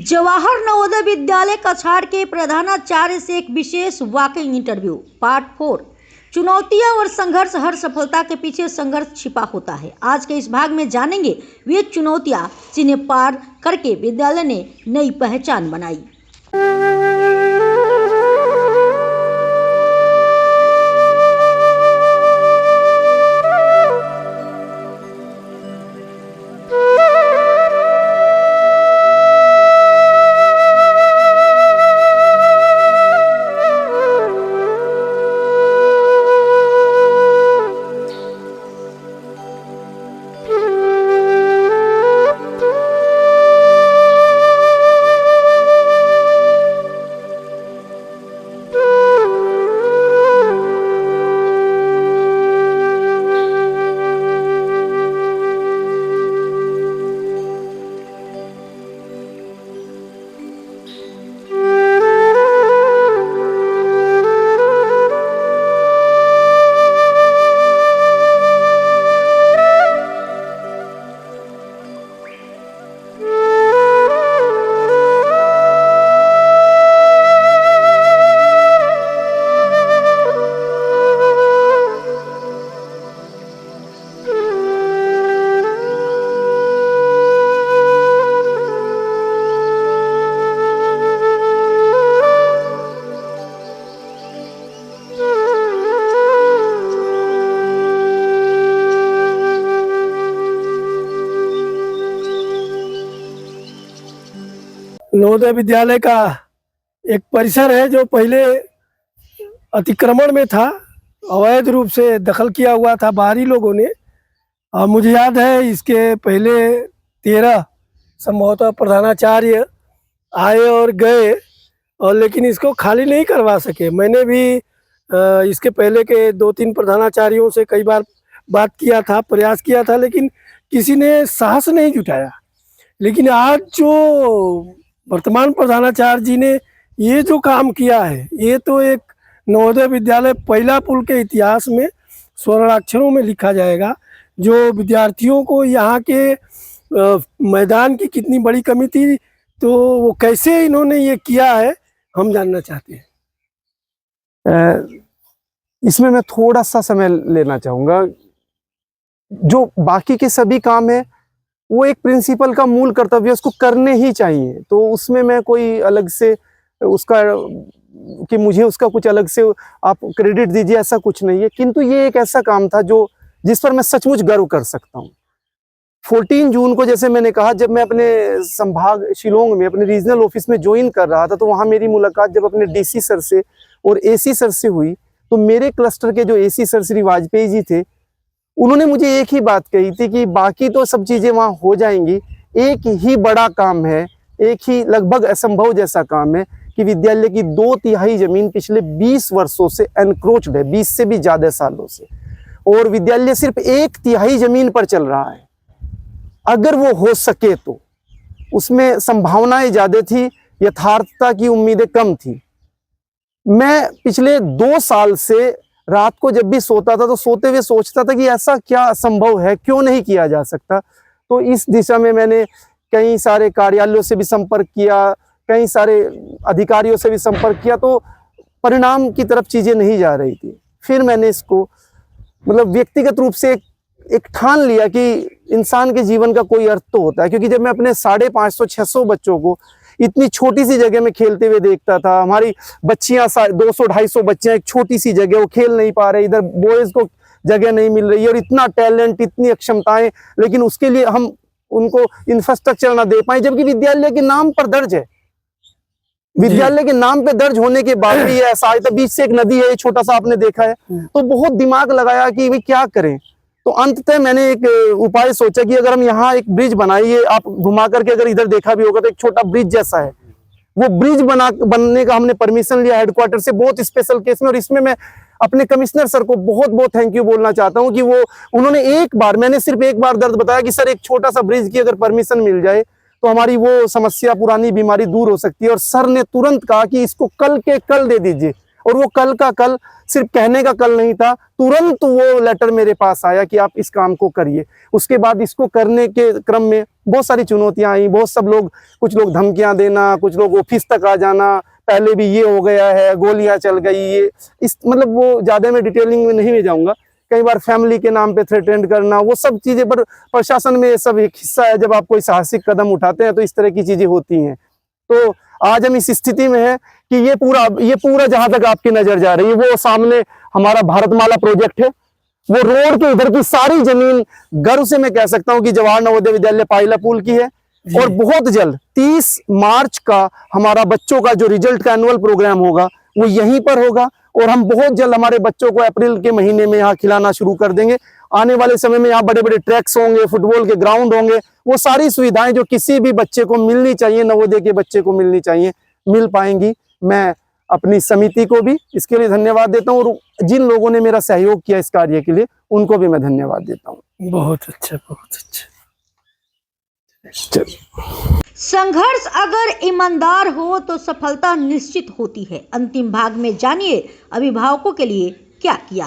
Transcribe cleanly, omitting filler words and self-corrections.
जवाहर नवोदय विद्यालय कछाड़ के प्रधानाचार्य से एक विशेष वॉकिंग इंटरव्यू पार्ट 4। चुनौतियां और संघर्ष, हर सफलता के पीछे संघर्ष छिपा होता है। आज के इस भाग में जानेंगे वे चुनौतियां जिन्हें पार करके विद्यालय ने नई पहचान बनाई। नवोदय विद्यालय का एक परिसर है जो पहले अतिक्रमण में था, अवैध रूप से दखल किया हुआ था बाहरी लोगों ने। और मुझे याद है इसके पहले 13 संभवतः प्रधानाचार्य आए और गए, और लेकिन इसको खाली नहीं करवा सके। मैंने भी इसके पहले के 2-3 प्रधानाचार्यों से कई बार बात किया था, प्रयास किया था, लेकिन किसी ने साहस नहीं जुटाया। लेकिन आज जो वर्तमान प्रधानाचार्य जी ने ये जो काम किया है, ये तो एक नवोदय विद्यालय पहिला पुल के इतिहास में स्वर्णाक्षरों में लिखा जाएगा। जो विद्यार्थियों को यहाँ के मैदान की कितनी बड़ी कमी थी, तो वो कैसे इन्होंने ये किया है, हम जानना चाहते हैं। इसमें मैं थोड़ा सा समय लेना चाहूँगा। जो बाकी के सभी काम है वो एक प्रिंसिपल का मूल कर्तव्य, उसको करने ही चाहिए। तो उसमें मैं कोई अलग से उसका कि मुझे उसका कुछ अलग से आप क्रेडिट दीजिए, ऐसा कुछ नहीं है। किंतु ये एक ऐसा काम था जो जिस पर मैं सचमुच गर्व कर सकता हूँ। 14 जून को, जैसे मैंने कहा, जब मैं अपने संभाग शिलोंग में अपने रीजनल ऑफिस में ज्वाइन कर रहा था, तो वहाँ मेरी मुलाकात जब अपने डीसी सर से और एसी सर से हुई, तो मेरे क्लस्टर के जो एसी सर श्री वाजपेयी जी थे, उन्होंने मुझे एक ही बात कही थी कि बाकी तो सब चीज़ें वहाँ हो जाएंगी, एक ही बड़ा काम है, एक ही लगभग असंभव जैसा काम है कि विद्यालय की 2/3 जमीन पिछले 20 वर्षों से एनक्रोच्ड है, 20 से भी ज़्यादा सालों से, और विद्यालय सिर्फ 1/3 जमीन पर चल रहा है। अगर वो हो सके तो उसमें संभावनाएं ज़्यादा थी, यथार्थता की उम्मीदें कम थी। मैं पिछले 2 साल से रात को जब भी सोता था तो सोते हुए सोचता था कि ऐसा क्या संभव है, क्यों नहीं किया जा सकता। तो इस दिशा में मैंने कई सारे कार्यालयों से भी संपर्क किया, कई सारे अधिकारियों से भी संपर्क किया, तो परिणाम की तरफ चीज़ें नहीं जा रही थी। फिर मैंने इसको मतलब व्यक्तिगत रूप से एक ठान लिया कि इंसान के जीवन का कोई अर्थ तो होता है। क्योंकि जब मैं अपने 550-600 बच्चों को इतनी छोटी सी जगह में खेलते हुए देखता था, हमारी बच्चियां 200-250 बच्चियां एक छोटी सी जगह, वो खेल नहीं पा रहे, इधर बॉयज को जगह नहीं मिल रही है, और इतना टैलेंट, इतनी अक्षमताएं, लेकिन उसके लिए हम उनको इंफ्रास्ट्रक्चर ना दे पाए, जबकि विद्यालय के नाम पर दर्ज है। विद्यालय के नाम पे दर्ज होने के बाद भी ऐसा, बीच से एक नदी है, छोटा सा आपने देखा है, तो बहुत दिमाग लगाया कि भाई क्या करें। तो अंततः मैंने एक उपाय सोचा कि अगर हम यहाँ एक ब्रिज बनाइए, आप घुमा करके अगर इधर देखा भी होगा तो एक छोटा ब्रिज जैसा है, वो ब्रिज बनने का हमने परमिशन लिया हेडक्वार्टर से, बहुत स्पेशल केस में। और इसमें मैं अपने कमिश्नर सर को बहुत बहुत थैंक यू बोलना चाहता हूँ कि वो उन्होंने मैंने सिर्फ एक बार दर्द बताया कि सर एक छोटा सा ब्रिज की अगर परमिशन मिल जाए तो हमारी वो समस्या, पुरानी बीमारी दूर हो सकती है। और सर ने तुरंत कहा कि इसको कल के कल दे दीजिए, और वो कल का कल सिर्फ कहने का कल नहीं था, तुरंत वो लेटर मेरे पास आया कि आप इस काम को करिए। उसके बाद इसको करने के क्रम में बहुत सारी चुनौतियां आई, बहुत सब लोग, कुछ लोग धमकियां देना, कुछ लोग ऑफिस तक आ जाना, पहले भी ये हो गया है, गोलियां चल गई, ये इस मतलब वो ज़्यादा मैं डिटेलिंग में नहीं में जाऊँगा। कई बार फैमिली के नाम पे थ्रेटेंड करना, वो सब चीज़ें, पर प्रशासन में ये सब एक हिस्सा है। जब आप कोई साहसिक कदम उठाते हैं तो इस तरह की चीज़ें होती हैं। तो आज हम इस स्थिति में है कि ये पूरा जहां तक आपकी नजर जा रही है, वो सामने हमारा भारतमाला प्रोजेक्ट है। वो रोड के इधर की सारी जमीन गर्व से मैं कह सकता हूं कि जवाहर नवोदय विद्यालय पाइला पुल की है। और बहुत जल्द 30 मार्च का हमारा बच्चों का जो रिजल्ट का एनुअल प्रोग्राम होगा वो यहीं पर होगा। और हम बहुत जल्द हमारे बच्चों को अप्रैल के महीने में यहाँ खिलाना शुरू कर देंगे। आने वाले समय में यहाँ बड़े बड़े ट्रैक्स होंगे, फुटबॉल के ग्राउंड होंगे, वो सारी सुविधाएं जो किसी भी बच्चे को मिलनी चाहिए, नवोदय के बच्चे को मिलनी चाहिए, मिल पाएंगी। मैं अपनी समिति को भी इसके लिए धन्यवाद देता हूँ, और जिन लोगों ने मेरा सहयोग किया इस कार्य के लिए उनको भी मैं धन्यवाद देता हूँ। बहुत अच्छा, बहुत अच्छा। संघर्ष अगर ईमानदार हो तो सफलता निश्चित होती है। अंतिम भाग में जानिए अभिभावकों के लिए क्या किया।